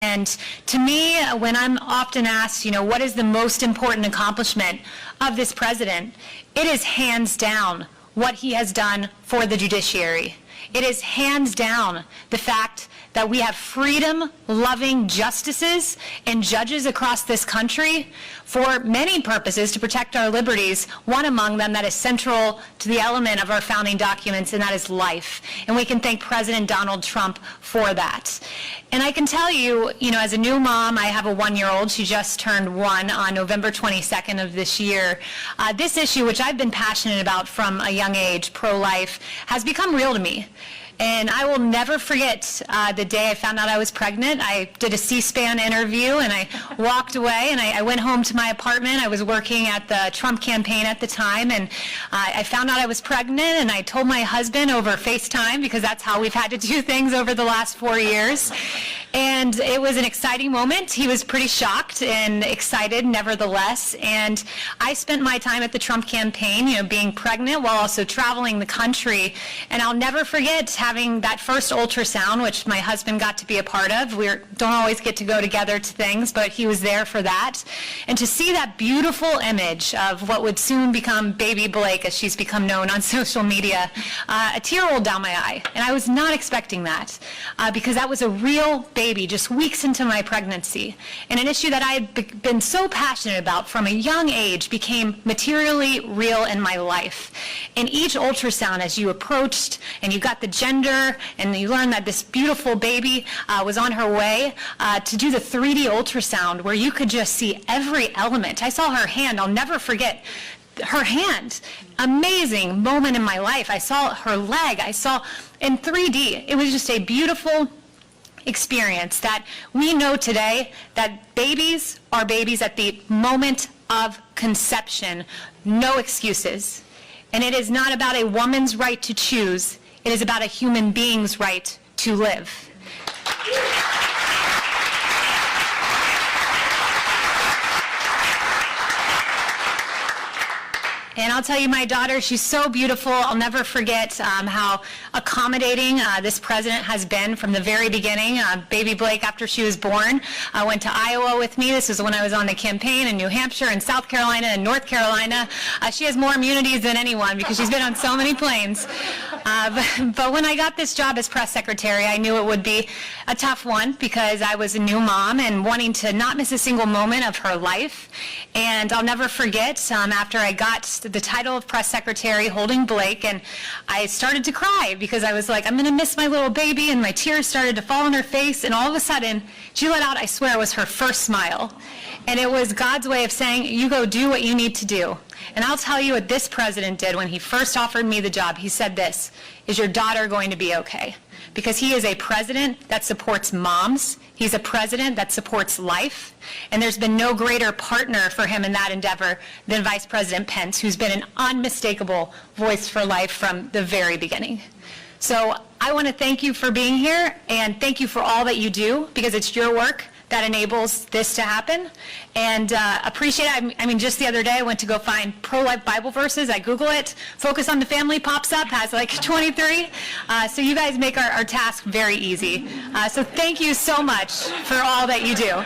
And to me, when I'm often asked, what is the most important accomplishment of this president, it is hands down what he has done for the judiciary. It is hands down the fact that we have freedom-loving justices and judges across this country for many purposes to protect our liberties, one among them that is central to the element of our founding documents, and that is life. And we can thank President Donald Trump for that. And I can tell you, as a new mom, I have a 1-year-old. She just turned 1 on November 22nd of this year. This issue, which I've been passionate about from a young age, pro-life, has become real to me. And I will never forget the day I found out I was pregnant. I did a C-SPAN interview, and I walked away, and I went home to my apartment. I was working at the Trump campaign at the time, and I found out I was pregnant, and I told my husband over FaceTime, because that's how we've had to do things over the last 4 years. And it was an exciting moment. He was pretty shocked and excited, nevertheless. And I spent my time at the Trump campaign, being pregnant while also traveling the country. And I'll never forget having that first ultrasound, which my husband got to be a part of. We don't always get to go together to things, but he was there for that. And to see that beautiful image of what would soon become baby Blake, as she's become known on social media, a tear rolled down my eye. And I was not expecting that, because that was a real baby just weeks into my pregnancy. And an issue that I had been so passionate about from a young age became materially real in my life. And each ultrasound, as you approached and you got the gender and you learned that this beautiful baby was on her way, to do the 3D ultrasound where you could just see every element. I saw her hand. I'll never forget her hand. Amazing moment in my life. I saw her leg. I saw in 3D. It was just a beautiful experience that we know today that babies are babies at the moment of conception. No excuses. And it is not about a woman's right to choose. It is about a human being's right to live. And I'll tell you, my daughter, she's so beautiful. I'll never forget how accommodating this president has been from the very beginning. Baby Blake, after she was born, went to Iowa with me. This was when I was on the campaign in New Hampshire and South Carolina and North Carolina. She has more immunities than anyone because she's been on so many planes. But when I got this job as press secretary, I knew it would be a tough one because I was a new mom and wanting to not miss a single moment of her life. And I'll never forget after I got the title of press secretary holding Blake, and I started to cry because I was like, I'm going to miss my little baby, and my tears started to fall on her face, and all of a sudden she let out, I swear, it was her first smile. And it was God's way of saying, you go do what you need to do. And I'll tell you what this president did when he first offered me the job. He said this, is your daughter going to be okay? Because he is a president that supports moms. He's a president that supports life. And there's been no greater partner for him in that endeavor than Vice President Pence, who's been an unmistakable voice for life from the very beginning. So I want to thank you for being here, and thank you for all that you do, because it's your work that enables this to happen. And appreciate it. I mean, just the other day I went to go find pro-life Bible verses. I Google it. Focus on the Family pops up, has like 23. So you guys make our task very easy. So thank you so much for all that you do.